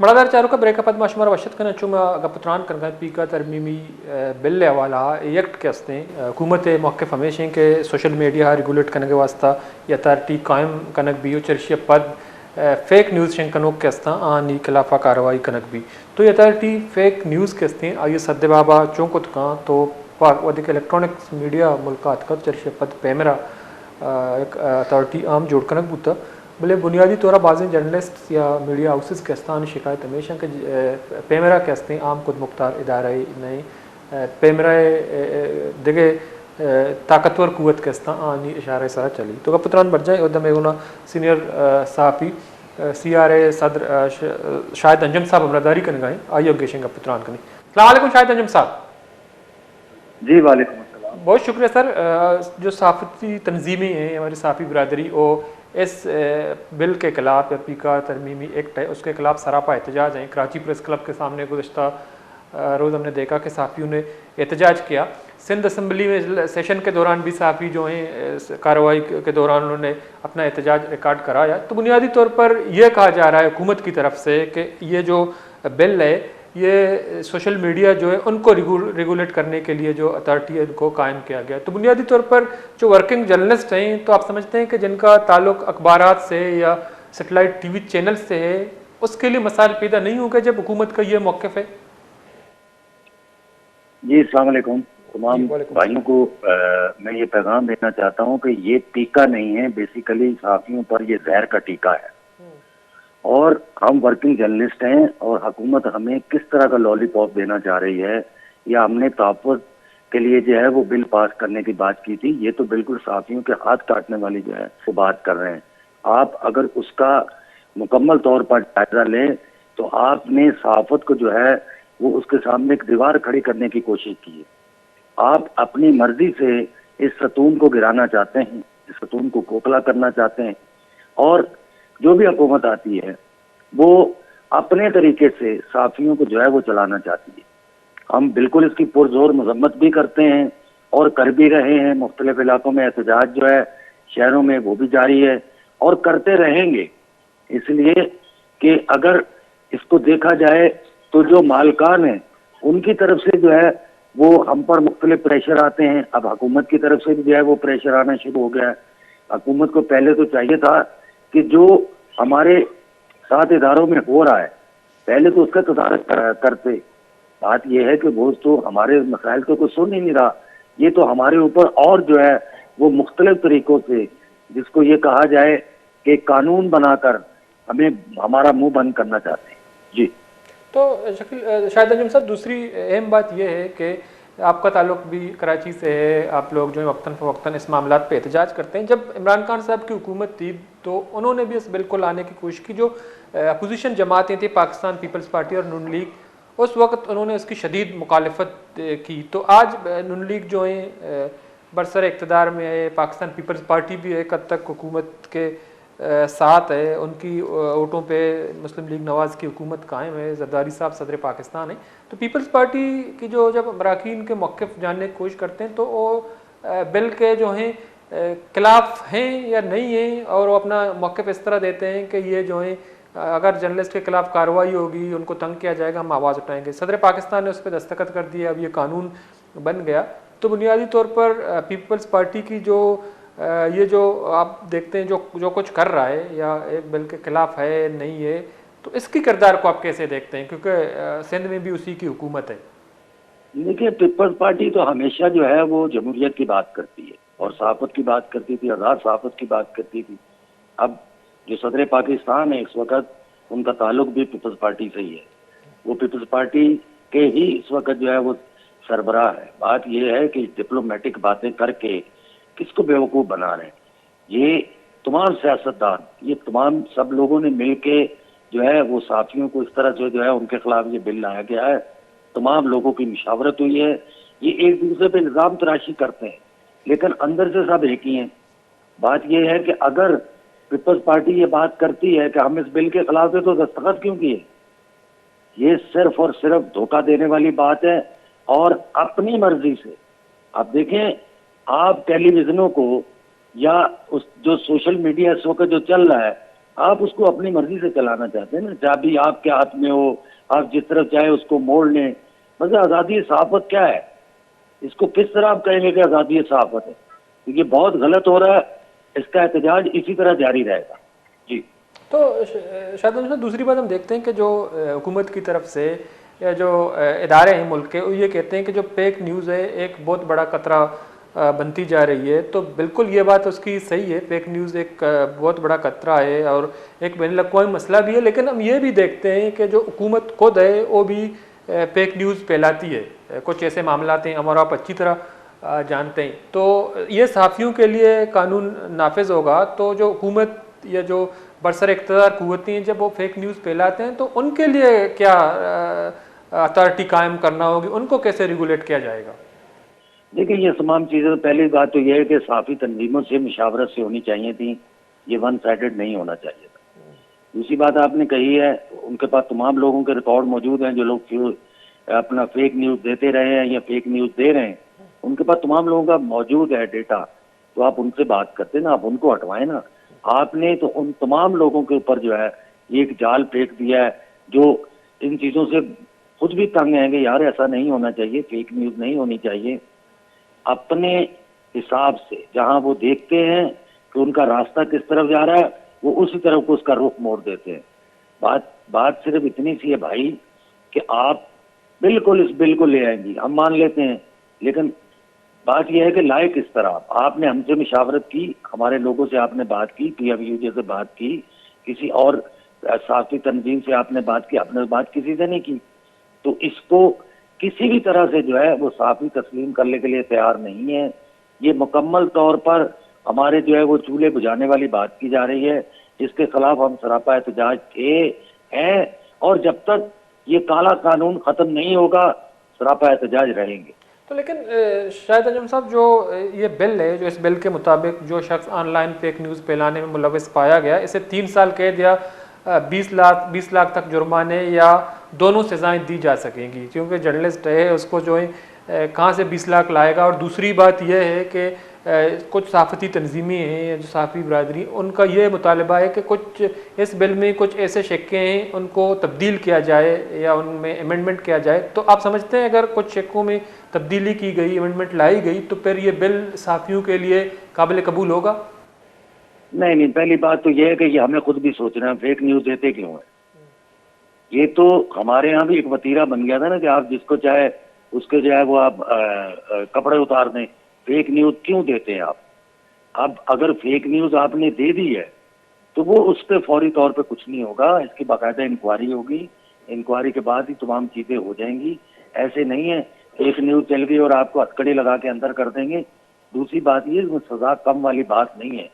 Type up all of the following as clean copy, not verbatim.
बड़ादार चारों का ब्रेकअप माशुमार वशत कन चुम गपुत्रान कन पीका तरमीमी बिल हवाला एक्ट के हस्ते हुकूमत मौक़िफ़ हमेशा के सोशल मीडिया रेगुलेट करने के वास्ता या अथॉरिटी कायम कनक भी चर्चिय पद फेक न्यूज़ शंकनों के हस्ता आनी खिलाफा कार्रवाई कनक भी तो ये अथॉरिटी फेक न्यूज़ के हस्ते आइए सद्दे बाबा चौंकुत का तो वधिक इलेक्ट्रॉनिक्स मीडिया मुल्कात का चर्चिय पद पैमरा एक अथॉरिटी आम जोड़ कनक बूता बोले बुनियादी तौर बाज़ जर्नलिस्ट या मीडिया हाउसेस के हस्तान शिकायत हमेशा के पेमरा के हस्ते आम खुद मुख्तार इदारे नए पेमरा दिगे ताकतवर कुत के हस्ता आनी इशारे सा चली तो कपुत्रान बढ़ जाए उदम एगुना सीनियर सहाफ़ी CRA सदर शाहिद अंजम साहब हमरादारी करने गए आइए गेशन कपुत्रान करनी सलाम शाहिद अंजम साहब। जी वालेकुम अस्सलाम। बहुत शुक्रिया सर। जो सहाफ़ती तंजीमें हैं हमारी सहाफ़ी बरदरी वो इस बिल के खिलाफ या पीका तरमीमी एक्ट है उसके खिलाफ सरापा एहतजाज हैं। कराची प्रेस क्लब के सामने गुज़श्ता रोज़ हमने देखा कि सहाफ़ियों ने एहतजाज किया। सिंध असम्बली में सेशन के दौरान भी सहाफ़ी जो हैं कार्रवाई के दौरान उन्होंने अपना एहतजाज रिकॉर्ड कराया। तो बुनियादी तौर पर यह कहा जा रहा है हुकूमत की तरफ से कि ये जो बिल है ये सोशल मीडिया जो है उनको रेगुलेट करने के लिए जो अथॉरिटी है उनको कायम किया गया। तो बुनियादी तौर पर जो वर्किंग जर्नलिस्ट हैं तो आप समझते हैं कि जिनका ताल्लुक अखबारात से या सेटेलाइट TV चैनल से है उसके लिए मसाइल पैदा नहीं होंगे जब हुकूमत का ये मौक़िफ़ है? जी अस्सलाम वालेकुम तमाम भाइयों को मैं ये पैगाम देना चाहता हूँ कि ये टीका नहीं है, बेसिकली सहाफ़ियों पर ये जहर का टीका है और हम वर्किंग जर्नलिस्ट हैं और हुकूमत हमें किस तरह का लॉलीपॉप देना चाह रही है या हमने तहफ़्फ़ुज़ के लिए जो है वो बिल पास करने की बात की थी। ये तो बिल्कुल सहाफ़ियों के हाथ काटने वाली जो है वो बात कर रहे हैं। आप अगर उसका मुकम्मल तौर पर जायजा लें तो आपने सहाफ़त को जो है वो उसके सामने एक दीवार खड़ी करने की कोशिश की है। आप अपनी मर्जी से इस सतून को गिराना चाहते हैं, इस सतून को खोखला करना चाहते हैं और जो भी हुकूमत आती है वो अपने तरीके से सहाफ़ियों को जो है वो चलाना चाहती है। हम बिल्कुल इसकी पुरजोर मजम्मत भी करते हैं और कर भी रहे हैं। मुख्तलिफ इलाकों में एहतजाज जो है शहरों में वो भी जारी है और करते रहेंगे, इसलिए कि अगर इसको देखा जाए तो जो मालकान हैं उनकी तरफ से जो है वो हम पर मुख्तलिफ प्रेशर आते हैं। अब हुकूमत की तरफ से भी जो है वो प्रेशर आना शुरू हो गया है। हुकूमत को पहले तो चाहिए था कि जो हमारे साथ इदारों में हो रहा है पहले तो उसका तदारक करते। बात यह है कि वो तो हमारे मसाइल को कोई सुन ही नहीं रहा, ये तो हमारे ऊपर और जो है वो मुख्तलिफ तरीकों से जिसको ये कहा जाए कि कानून बनाकर हमें हमारा मुंह बंद करना चाहते हैं। जी तो शाहिद अंजम साहब दूसरी अहम बात यह है कि आपका ताल्लुक भी कराची से है, आप लोग जो है वक्तन फ़वक्तन इस मामला पे एहतजाज करते हैं। जब इमरान खान साहब की हुकूमत थी तो उन्होंने भी इस बिल को लाने की कोशिश की। जो अपोजिशन जमातें थी पाकिस्तान पीपल्स पार्टी और नून लीग, उस वक्त उन्होंने इसकी शदीद मुखालफत की। तो आज नून लीग जो है बरसर इक़्तिदार में है, पाकिस्तान पीपल्स पार्टी भी एक हद तक हुकूमत के साथ है, उनकी वोटों पे मुस्लिम लीग नवाज़ की हुकूमत कायम है, जरदारी साहब सदर पाकिस्तान है। तो पीपल्स पार्टी की जो जब अरकान के मौक़िफ़ जानने की कोशिश करते हैं तो वो बिल के जो हैं खिलाफ हैं या नहीं हैं और वो अपना मौक़िफ़ इस तरह देते हैं कि ये जो है अगर जर्नलिस्ट के खिलाफ कार्रवाई होगी, उनको तंग किया जाएगा, हम आवाज़ उठाएंगे। सदर पाकिस्तान ने उस पर दस्तखत कर दिया, अब ये कानून बन गया। तो बुनियादी तौर पर पीपल्स पार्टी की जो ये जो आप देखते हैं जो कुछ कर रहा है या एक बिल के खिलाफ है नहीं है, तो इसकी किरदार को आप कैसे देखते हैं, क्योंकि सिंध में भी उसी की हुकूमत है? देखिए पीपल्स पार्टी तो हमेशा जो है वो जमहूरियत की बात करती है और सहाफ़त की बात करती थी, आज़ाद सहाफ़त की बात करती थी। अब जो सदर पाकिस्तान है इस वक्त उनका ताल्लुक भी पीपल्स पार्टी से ही है, वो पीपल्स पार्टी के ही इस वक्त जो है वो सरबराह है। बात यह है कि डिप्लोमेटिक बातें करके किसको बेवकूफ़ बना रहे हैं ये तमाम सियासतदान, ये तमाम सब लोगों ने मिल के जो है वो साथियों को इस तरह से जो है उनके खिलाफ ये बिल लाया गया है। तमाम लोगों की मुशावरत हुई है, ये एक दूसरे पे इल्ज़ाम तराशी करते हैं लेकिन अंदर से सब एक ही हैं। बात यह है कि अगर पीपल्स पार्टी ये बात करती है कि हम इस बिल के खिलाफ है तो दस्तखत क्यों किए, ये सिर्फ और सिर्फ धोखा देने वाली बात है। और अपनी मर्जी से आप देखें, आप टेलीविजनों को या उस जो सोशल मीडिया इस वक्त जो चल रहा है आप उसको अपनी मर्जी से चलाना चाहते हैं ना, चाबी आपके हाथ में हो, आप जिस तरफ चाहे उसको मोड़ लें। मतलब आज़ादी सहाफत क्या है, इसको किस तरह आप कहेंगे कि आज़ादी सहाफत है? तो ये बहुत गलत हो रहा है, इसका एहतजाज इसी तरह जारी रहेगा। जी। तो शायद उनसे दूसरी बात हम देखते हैं कि जो हुकूमत की तरफ से या जो इदारे हैं मुल्क के, वो ये कहते हैं कि जो फेक न्यूज़ है एक बहुत बड़ा खतरा बनती जा रही है। तो बिल्कुल ये बात उसकी सही है, फेक न्यूज़ एक बहुत बड़ा खतरा है और एक बैनुल अक़वामी मसला भी है। लेकिन हम ये भी देखते हैं कि जो हुकूमत खुद है वो भी फेक न्यूज़ फैलाती है। कुछ ऐसे मामला हैं हमारा आप अच्छी तरह जानते हैं। तो ये सहाफ़ियों के लिए कानून नाफिज होगा, तो जो हुकूमत या जो बरसर इक़्तिदार क़ुव्वतें हैं जब वो फेक न्यूज़ फैलाते हैं तो उनके लिए क्या अथॉरिटी कायम करना होगी, उनको कैसे रेगुलेट किया जाएगा? देखिए, ये तमाम चीज़ें, पहली बात तो यह है कि साफ़ी तंजीमों से मुशावरत से होनी चाहिए थी, ये वन साइडेड नहीं होना चाहिए था। दूसरी बात आपने कही है, उनके पास तमाम लोगों के रिकॉर्ड मौजूद हैं, जो लोग अपना फेक न्यूज़ देते रहे हैं या फेक न्यूज़ दे रहे हैं, उनके पास तमाम लोगों का मौजूद है डेटा। तो आप उनसे बात करते ना, आप उनको हटवाएं ना। आपने तो उन तमाम लोगों के ऊपर जो है एक जाल फेंक दिया है, जो इन चीज़ों से खुद भी तंग हैं कि यार ऐसा नहीं होना चाहिए, फेक न्यूज़ नहीं होनी चाहिए। अपने हिसाब से जहां वो देखते हैं कि उनका रास्ता किस तरफ जा रहा है, वो उसी तरफ को उसका रुख मोड़ देते हैं। बात सिर्फ इतनी सी है भाई कि आप बिल्कुल इस बिल को ले आएंगी, हम मान लेते हैं, लेकिन बात यह है कि लाए किस तरह। आपने हमसे मुशावरत की, हमारे लोगों से आपने बात की, PFUJ से बात की, किसी और साथी तंजीम से आपने बात की, आपने बात किसी से नहीं की। तो इसको किसी भी तरह से जो है वो साफ़ी तस्लीम करने के लिए तैयार नहीं है। ये मुकम्मल तौर पर हमारे जो है वो चूल्हे बुझाने वाली बात की जा रही है, इसके खिलाफ हम सरापा एहतजाज थे हैं, और जब तक ये काला कानून ख़त्म नहीं होगा सरापा एहतजाज रहेंगे। तो लेकिन शाहिद अंजुम साहब, जो ये बिल है, जो इस बिल के मुताबिक जो शख्स ऑनलाइन फेक न्यूज़ फैलाने में मुलविस पाया गया, इसे 3 साल कैद या 20 लाख तक जुर्माने या दोनों सज़ाएं दी जा सकेंगी, क्योंकि जर्नलिस्ट है उसको जो है कहाँ से 20 लाख लाएगा। और दूसरी बात यह है कि कुछ सहाफ़ती तंजीमें हैं, जो सहाफ़ी बरदरी, उनका ये मुतालबा है कि कुछ इस बिल में कुछ ऐसे शिक्के हैं उनको तब्दील किया जाए या उनमें अमेंडमेंट किया जाए। तो आप समझते हैं अगर कुछ शिक्कों में तब्दीली की गई, अमेंडमेंट लाई गई, तो फिर ये बिल सहाफ़ियों के लिए काबिल कबूल होगा? नहीं, पहली बात तो यह है कि ये हमें खुद भी सोचना है, फेक न्यूज़ देते क्यों है। ये तो हमारे यहाँ भी एक वतीरा बन गया था ना कि आप जिसको चाहे उसके जो है वो आप कपड़े उतार दें। फेक न्यूज़ क्यों देते हैं आप? अब अगर फेक न्यूज़ आपने दे दी है तो वो उस पर फौरी तौर पे कुछ नहीं होगा, इसकी बाकायदा इंक्वायरी होगी, इंक्वायरी के बाद ही तमाम चीज़ें हो जाएंगी। ऐसे नहीं है फेक न्यूज़ चल गई और आपको हथकड़ी लगा के अंदर कर देंगे। दूसरी बात ये सज़ा कम वाली बात नहीं है,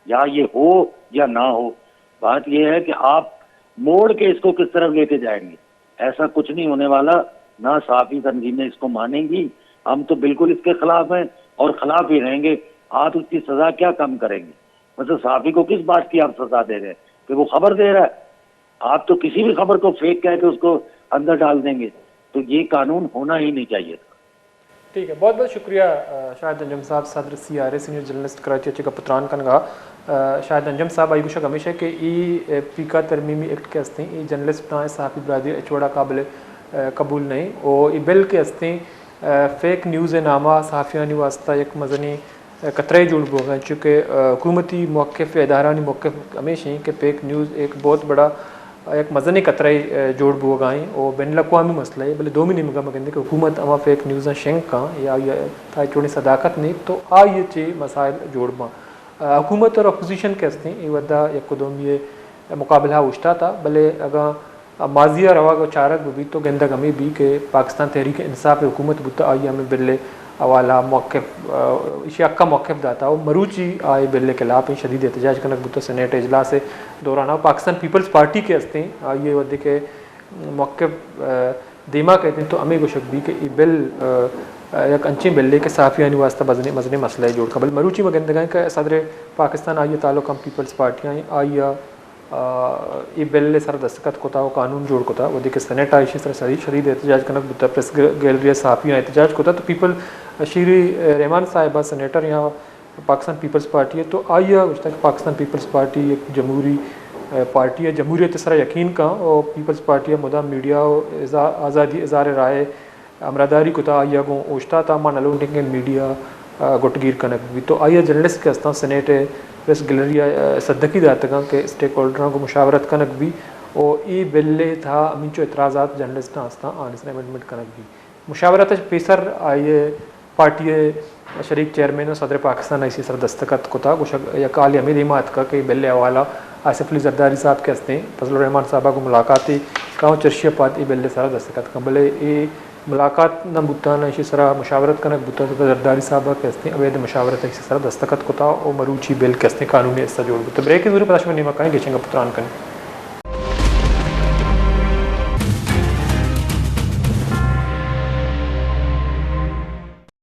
या ये हो या ना हो, बात ये है कि आप मोड़ के इसको किस तरफ लेके जाएंगे। ऐसा कुछ नहीं होने वाला, ना सहाफ़ी तंजीमें इसको मानेंगी। हम तो बिल्कुल इसके खिलाफ हैं और खिलाफ ही रहेंगे। आप इसकी सजा क्या कम करेंगे? मतलब सहाफ़ी को किस बात की आप सजा दे रहे हैं कि वो खबर दे रहा है? आप तो किसी भी खबर को फेक कह के उसको अंदर डाल देंगे। तो ये कानून होना ही नहीं चाहिए था। ठीक है, बहुत बहुत शुक्रिया शाहिद अंजुम साहब, सदर CRA सीनियर जर्नलिस्ट कराची अच्छे का पुत्रान कनगा शाहिद अंजुम साहब आई गुशक हमेशा के ई पीका तरमीमी एक्ट के हस्ते ई जर्नलिस्ट ना सहाफ़ी बरदरी अचवड़ा काबिल कबूल नहीं और ई बिल के हस्ते फेक न्यूज़ नामा सहाफ़ियानी वास्ता एक मजनी कतरे जुड़ बोगा, चूँकि हुकूमती मौक़िफ़ इदारानी मौक़िफ़ हमेशा कि फेक न्यूज़ एक बहुत बड़ा एक मजनी कतरे जोड़ बोगाएँ और बैनुल अक़वामी मसला है। भले दो मिनी मगा मगंदे कि हुकूमत अमा फेक न्यूज़ शेंक का या था चोड़ी सदाकत नहीं तो आ ये चे मसाइल जोड़बा हुकूमत और अपोजिशन के हस्ते ये वदा यकदम ये मुकाबला उश्ता था। भले अगर माजिया रवा को चारक भी तो गेंदा गमी भी के पाकिस्तान तहरीक इंसाफ हुकूमत बुता आई हमें बिल्ले अवाला मौक़िफ़ इशी अक्का मौक़िफ़ दाता और मरूची आए बिल्ले के खिलाफ शदीद एहतजाज कनक बुता सेनेट इजलास से दौरान पाकिस्तान पीपल्स पार्टी के हस्ते ये वदे के मौक़िफ़ दीमा कहते हैं। तो अमी गुशक भी कि बिल एक अंची बिल्ले के सहाफ़ियानी वास्ता मजने मसला जोड़ कबल मरूची मगंदगा का सदर पाकिस्तान आइए ताल्लुक हम पीपल्स पार्टियाँ आइया ये बिल सर दस्तखत कोता वो कानून जोड़ कोता वो देखिए सेनेट आइशी सर शदीद एहतजाज कनक बुता प्रेस गैलरी सहाफ़ियाँ एहतजाज कोता। तो पीपल शीरी रहमान साहिबा सेनेटर यहाँ पाकिस्तान पीपल्स पार्टी है। तो आइया उस तक पाकिस्तान पीपल्स पार्टी एक जमहूरी पार्टी जमहूरियत सरा यकीन का और पीपल्स पार्टी मुदा मीडिया आज़ादी इज़ार राय अमरादारी कुता आगो ओश्ता तामा नलोटिंग मीडिया गुटगीर कनक भी तो आइए जर्नलिस्ट के हस्ता सेनेट प्रेस गैलरिया सदकी दातगा के स्टेक होल्डर को मुशावरत कनक भी और ई बिल्ले था अमीचो एतराज़ात जर्नलिस्ट हस्ता आनिस अमेंडमेंट कनक भी मुशावरत पेसर आइए पार्टी शरीक चेयरमैन और सदर पाकिस्तान ऐसी सर दस्तखत कोता कुछ यकाल अमीर हिमात का कि बिल्ले हवाला आसिफ अली जरदारी साहब के हस्ते फजल रहमान साहबा को मुलाकात गाँव चर्शिया पात ई बिल्ले सारा दस्तखत का भले ये मुलाकात न बुता न इसी सरा मुशावरत कनक बुता तो जरदारी साहबा के हस्ते अवैध मुशावरत इसी सरा दस्तखत कोता और मरूची बिल के हस्ते कानूनी हिस्सा जोड़ बुता ब्रेक जरूर पता नहीं मकान गेचेंगे पुत्रान कन